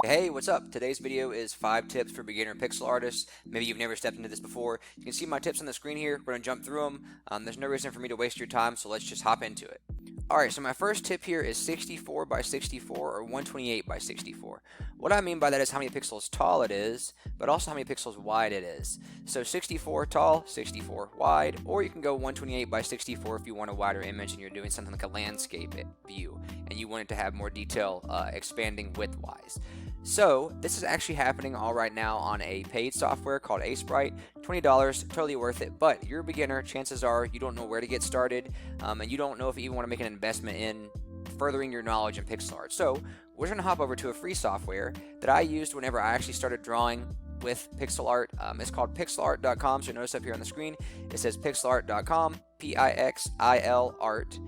Hey, what's up? Today's video is 5 tips for beginner pixel artists. Maybe you've never stepped into this before. You can see my tips on the screen here. We're going to jump through them. There's no reason for me to waste your time, so let's just hop into it. Alright, so my first tip here is 64 by 64 or 128 by 64. What I mean by that is how many pixels tall it is, but also how many pixels wide it is. So 64 tall, 64 wide, or you can go 128 by 64 if you want a wider image and you're doing something like a landscape view and you want it to have more detail expanding width-wise. So this is actually happening all right now on a paid software called Sprite. $20, totally worth it. But you're a beginner, chances are you don't know where to get started, and you don't know if you even want to make an investment in furthering your knowledge in pixel art. So we're going to hop over to a free software that I used whenever I actually started drawing with pixel art. It's called pixelart.com. So notice up here on the screen it says pixelart.com, P-I-X-I-L art.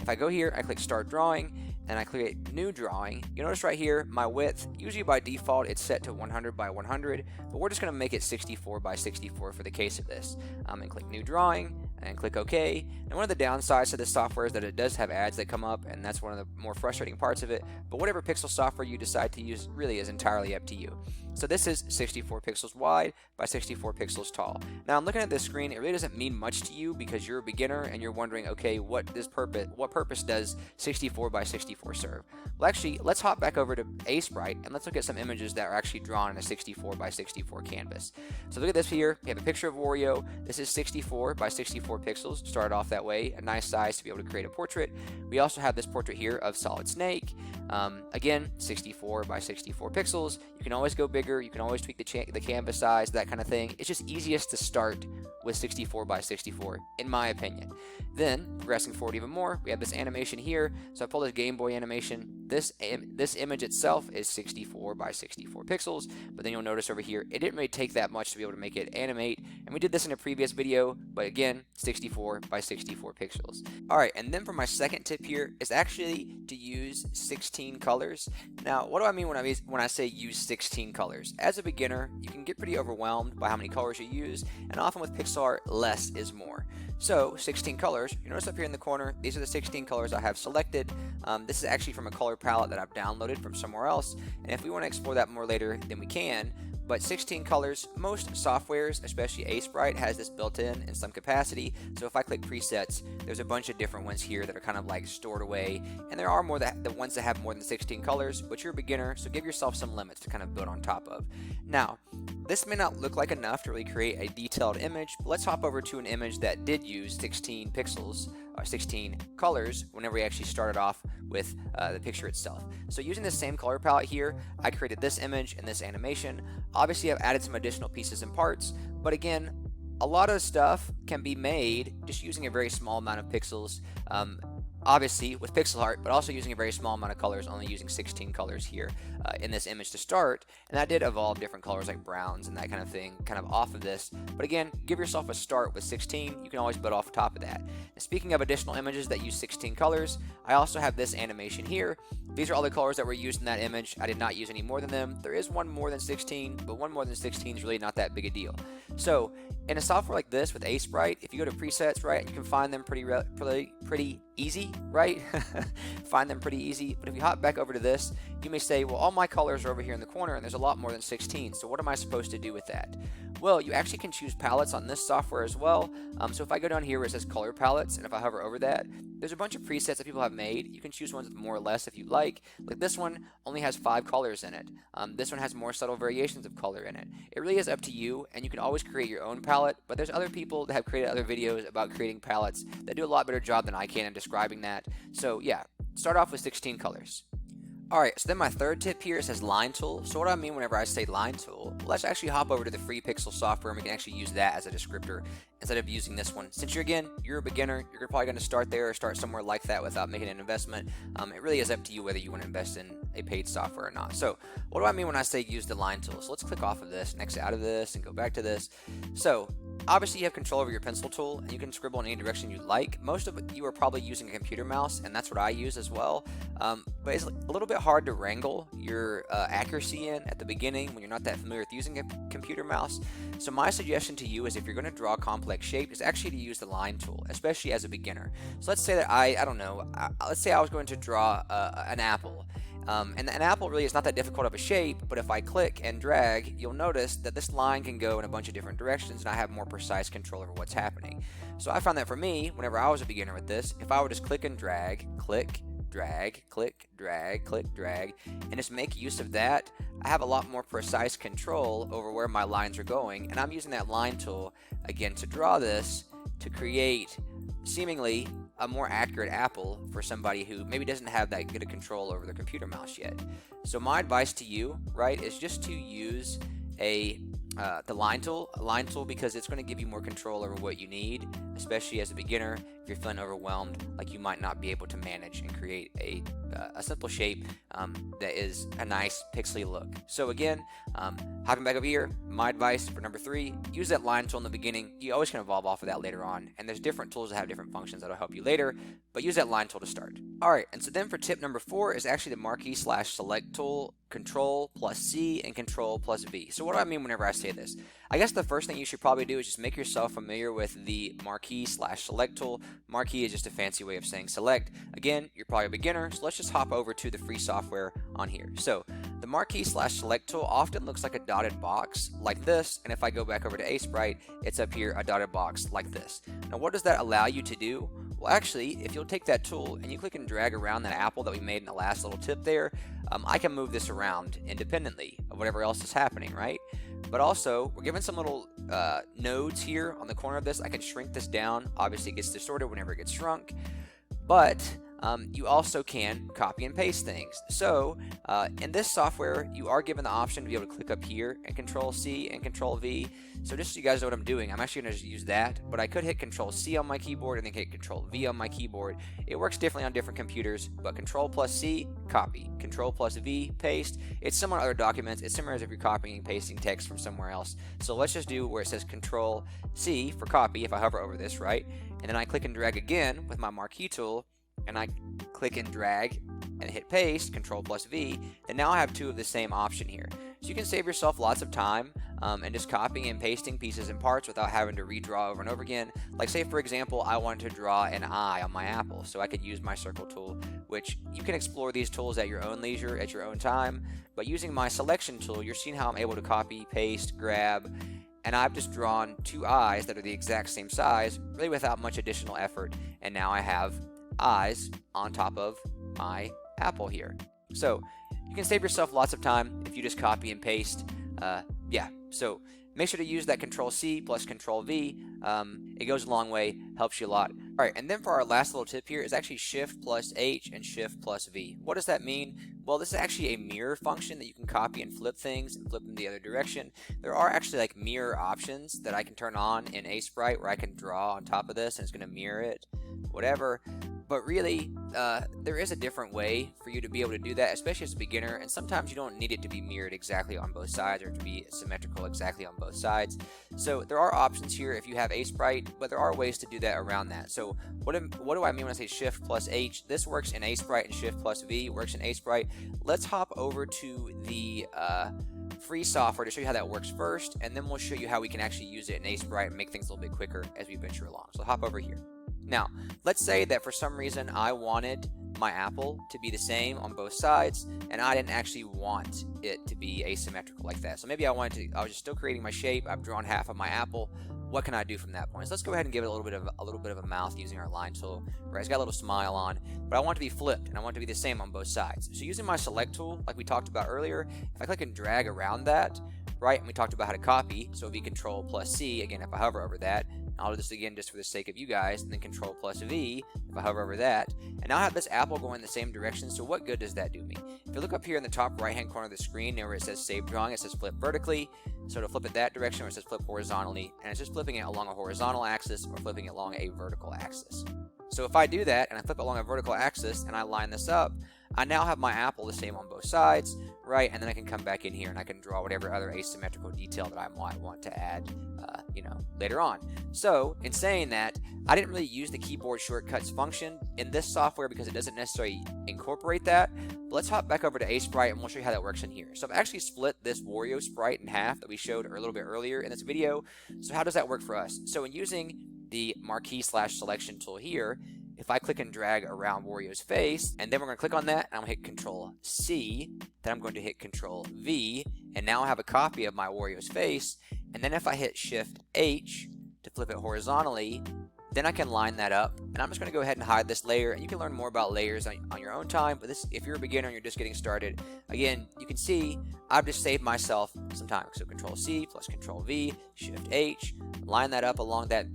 If I go here, I click start drawing and I click new drawing. You notice right here my width, usually by default it's set to 100 by 100, but we're just going to make it 64 by 64 for the case of this. And click new drawing and click OK. And one of the downsides to this software is that it does have ads that come up, and that's one of the more frustrating parts of it. But whatever pixel software you decide to use really is entirely up to you. So this is 64 pixels wide by 64 pixels tall. Now I'm looking at this screen, it really doesn't mean much to you because you're a beginner and you're wondering, okay, what purpose does 64 by 64 serve? Well, actually, let's hop back over to Sprite and let's look at some images that are actually drawn in a 64 by 64 canvas. So look at this here. We have a picture of Wario. This is 64 by 64 pixels. Started off that way, a nice size to be able to create a portrait. We also have this portrait here of Solid Snake. Again, 64 by 64 pixels. You can always go bigger. You can always tweak the canvas size, that kind of thing. It's just easiest to start with 64 by 64, in my opinion. Then, progressing forward even more, we have this animation here. So I pull this Game Boy animation. This image itself is 64 by 64 pixels, but then you'll notice over here, it didn't really take that much to be able to make it animate. And we did this in a previous video, but again, 64 by 64 pixels. Alright, and then for my second tip here is actually to use 16 colors. Now, what do I mean when I say use 16 colors? As a beginner, you can get pretty overwhelmed by how many colors you use, and often with pixel art, less is more. So, 16 colors, you notice up here in the corner, these are the 16 colors I have selected. This is actually from a color palette that I've downloaded from somewhere else, and if we want to explore that more later, then we can. But 16 colors, most softwares, especially Sprite, has this built in some capacity. So if I click presets, there's a bunch of different ones here that are kind of like stored away. And there are more the ones that have more than 16 colors, but you're a beginner, so give yourself some limits to kind of build on top of. Now, this may not look like enough to really create a detailed image, but let's hop over to an image that did use 16 pixels, or 16 colors, whenever we actually started off with the picture itself. So using the same color palette here, I created this image and this animation. Obviously, I've added some additional pieces and parts, but again, a lot of stuff can be made just using a very small amount of pixels. Obviously with pixel art, but also using a very small amount of colors, only using 16 colors here in this image to start. And I did evolve different colors like browns and that kind of thing kind of off of this. But again, give yourself a start with 16. You can always build off top of that. And speaking of additional images that use 16 colors, I also have this animation here. These are all the colors that were used in that image. I did not use any more than them. There is one more than 16, but one more than 16 is really not that big a deal. So in a software like this with Sprite, if you go to presets, right, you can find them pretty easy, right? Find them pretty easy. But if you hop back over to this, you may say, well, all my colors are over here in the corner and there's a lot more than 16. So what am I supposed to do with that? Well, you actually can choose palettes on this software as well. So if I go down here where it says color palettes, and if I hover over that, there's a bunch of presets that people have made. You can choose ones with more or less if you like. Like this one only has 5 colors in it. This one has more subtle variations of color in it. It really is up to you, and you can always create your own palette, but there's other people that have created other videos about creating palettes that do a lot better job than I can in describing that. So yeah, start off with 16 colors. Alright, so then my third tip here says line tool. So what do I mean whenever I say line tool? Let's actually hop over to the free pixel software and we can actually use that as a descriptor instead of using this one. Since you're a beginner, you're probably going to start there or start somewhere like that without making an investment. It really is up to you whether you want to invest in a paid software or not. So what do I mean when I say use the line tool? So let's click off of this, next out of this, and go back to this. So obviously you have control over your pencil tool and you can scribble in any direction you like. Most of you are probably using a computer mouse, and that's what I use as well. But it's a little bit hard to wrangle your accuracy in at the beginning when you're not that familiar with using a computer mouse. So my suggestion to you is if you're going to draw complex shape is actually to use the line tool, especially as a beginner. So let's say that I don't know, let's say I was going to draw an apple. And an apple really is not that difficult of a shape, but if I click and drag, you'll notice that this line can go in a bunch of different directions and I have more precise control over what's happening. So I found that for me, whenever I was a beginner with this, if I would just click and drag, click, drag, click, drag, click, drag, and just make use of that, I have a lot more precise control over where my lines are going, and I'm using that line tool again to draw this to create seemingly a more accurate apple for somebody who maybe doesn't have that good a control over their computer mouse yet. So my advice to you, right, is just to use the line tool because it's going to give you more control over what you need, especially as a beginner. If you're feeling overwhelmed, like you might not be able to manage and create a simple shape that is a nice pixely look. So again, hopping back over here, my advice for number 3, use that line tool in the beginning. You always can evolve off of that later on, and there's different tools that have different functions that'll help you later, but use that line tool to start. Alright, and so then for tip number 4 is actually the marquee/select tool, Control plus C and Control plus V. So what do I mean whenever I say this? I guess the first thing you should probably do is just make yourself familiar with the marquee/select tool. Marquee is just a fancy way of saying select. Again, you're probably a beginner, so let's just hop over to the free software on here. So the marquee/select tool often looks like a dotted box like this, and if I go back over to Sprite, it's up here a dotted box like this. Now what does that allow you to do? Well, actually, if you'll take that tool and you click and drag around that apple that we made in the last little tip there, I can move this around independently of whatever else is happening, right? But also, we're given some little nodes here on the corner of this. I can shrink this down. Obviously, it gets distorted whenever it gets shrunk. But you also can copy and paste things. So in this software, you are given the option to be able to click up here and Control C and Control V. So just so you guys know what I'm doing, I'm actually going to just use that, but I could hit Control C on my keyboard and then hit Control V on my keyboard. It works differently on different computers, but Control plus C, copy. Control plus V, paste. It's similar to other documents. It's similar as if you're copying and pasting text from somewhere else. So let's just do where it says Control C for copy if I hover over this, right? And then I click and drag again with my marquee tool, and I click and drag and hit paste, Control plus V, then now I have 2 of the same option here. So you can save yourself lots of time and just copying and pasting pieces and parts without having to redraw over and over again. Like say for example, I wanted to draw an eye on my apple, so I could use my circle tool, which you can explore these tools at your own leisure, at your own time, but using my selection tool, you're seeing how I'm able to copy, paste, grab, and I've just drawn 2 eyes that are the exact same size, really without much additional effort, and now I have eyes on top of my apple here. So you can save yourself lots of time if you just copy and paste. So make sure to use that Control C plus Control V. It goes a long way, helps you a lot. All right, and then for our last little tip here is actually Shift plus H and Shift plus V. What does that mean? Well, this is actually a mirror function that you can copy and flip things and flip them the other direction. There are actually like mirror options that I can turn on in Sprite where I can draw on top of this and it's going to mirror it, whatever. But really, there is a different way for you to be able to do that, especially as a beginner, and sometimes you don't need it to be mirrored exactly on both sides or to be symmetrical exactly on both sides. So there are options here if you have Sprite, but there are ways to do that around that. So what do I mean when I say Shift plus H? This works in Sprite, and Shift plus V works in Sprite. Let's hop over to the free software to show you how that works first, and then we'll show you how we can actually use it in Sprite and make things a little bit quicker as we venture along. So hop over here. Now, let's say that for some reason I wanted my apple to be the same on both sides, and I didn't actually want it to be asymmetrical like that. So maybe I was just still creating my shape. I've drawn half of my apple. What can I do from that point? So let's go ahead and give it a little bit of a mouth using our line tool. Right, it's got a little smile on, but I want it to be flipped, and I want it to be the same on both sides. So using my select tool, like we talked about earlier, if I click and drag around that, right, and we talked about how to copy, so it'd be Control plus C, again, if I hover over that. I'll do this again just for the sake of you guys, and then Control plus V if I hover over that. And now I have this apple going in the same direction, so what good does that do me? If you look up here in the top right hand corner of the screen, where it says Save Drawing, it says Flip Vertically. So to flip it that direction, where it says Flip Horizontally, and it's just flipping it along a horizontal axis or flipping it along a vertical axis. So if I do that, and I flip it along a vertical axis, and I line this up, I now have my apple the same on both sides, right? And then I can come back in here and I can draw whatever other asymmetrical detail that I might want to add, later on. So in saying that, I didn't really use the keyboard shortcuts function in this software because it doesn't necessarily incorporate that. But let's hop back over to Sprite and we'll show you how that works in here. So I've actually split this Wario sprite in half that we showed a little bit earlier in this video. So how does that work for us? So in using the marquee/selection tool here, if I click and drag around Wario's face, and then we're going to click on that, and I'm going to hit Control C, then I'm going to hit Control V, and now I have a copy of my Wario's face. And then if I hit Shift H to flip it horizontally, then I can line that up, and I'm just going to go ahead and hide this layer, and you can learn more about layers on your own time, but this, if you're a beginner and you're just getting started, again, you can see I've just saved myself some time. So Control C plus Control V, Shift H, line that up along that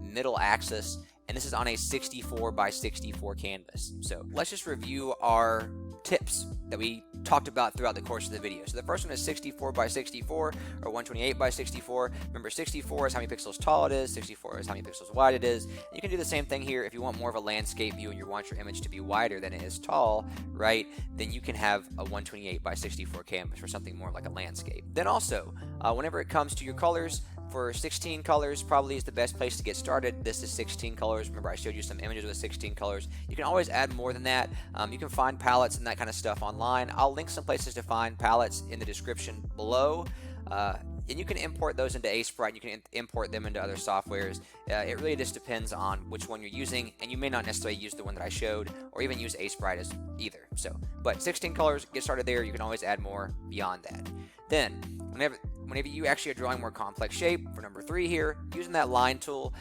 middle axis, and this is on a 64 by 64 canvas. So let's just review our tips that we talked about throughout the course of the video. So the first one is 64 by 64 or 128 by 64. Remember, 64 is how many pixels tall it is, 64 is how many pixels wide it is. You can do the same thing here if you want more of a landscape view and you want your image to be wider than it is tall, right? Then you can have a 128 by 64 canvas for something more like a landscape. Then also, whenever it comes to your colors, for 16 colors probably is the best place to get started. This is 16 colors. Remember, I showed you some images with 16 colors. You can always add more than that. You can find palettes and that kind of stuff online. I'll link some places to find palettes in the description below. And you can import those into Sprite. You can import them into other softwares. It really just depends on which one you're using, and you may not necessarily use the one that I showed, or even use Sprite as either. So, but 16 colors, get started there. You can always add more beyond that. Then, whenever you actually are drawing more complex shape, for number 3 here, using that line tool,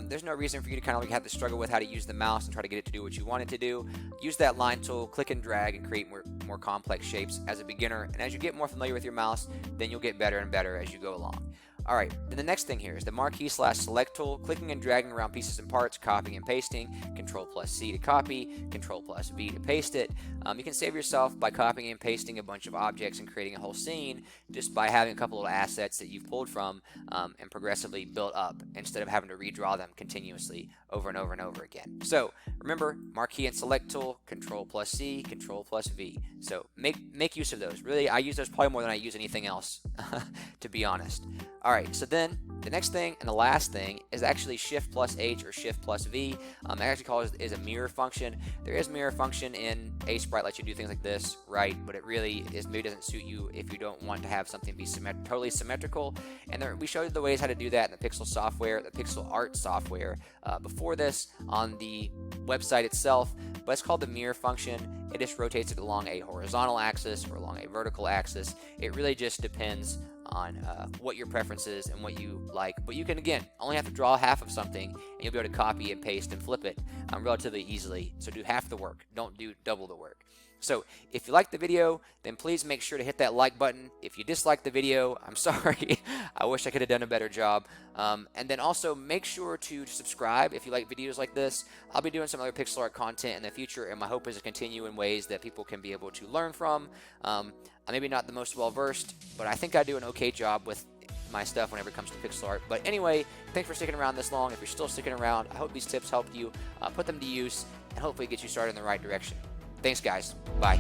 there's no reason for you to kind of have to struggle with how to use the mouse and try to get it to do what you want it to do. Use that line tool, click and drag, and create more complex shapes as a beginner. And as you get more familiar with your mouse, then you'll get better and better as you go along. Alright, then the next thing here is the marquee/select tool, clicking and dragging around pieces and parts, copying and pasting, Control plus C to copy, Control plus V to paste it. You can save yourself by copying and pasting a bunch of objects and creating a whole scene just by having a couple of assets that you've pulled from and progressively built up instead of having to redraw them continuously over and over and over again. So remember, marquee and select tool, Control plus C, Control plus V. So make use of those. Really, I use those probably more than I use anything else, to be honest. Alright, so then the next thing and the last thing is actually Shift plus H or Shift plus V. I actually call it is a mirror function. There is mirror function in Sprite, lets you do things like this, right? But it really maybe doesn't suit you if you don't want to have something be totally symmetrical. And we showed you the ways how to do that in the Pixel software, the Pixel Art software, before this on the website itself. But it's called the mirror function. It just rotates it along a horizontal axis or along a vertical axis. It really just depends on what your preference is and what you like. But you can, again, only have to draw half of something, and you'll be able to copy and paste and flip it relatively easily. So do half the work. Don't do double the work. So if you liked the video, then please make sure to hit that like button. If you disliked the video, I'm sorry. I wish I could have done a better job. And then also make sure to subscribe if you like videos like this. I'll be doing some other pixel art content in the future, and my hope is to continue in ways that people can be able to learn from. I'm maybe not the most well-versed, but I think I do an okay job with my stuff whenever it comes to pixel art. But anyway, thanks for sticking around this long. If you're still sticking around, I hope these tips helped you put them to use and hopefully get you started in the right direction. Thanks, guys. Bye.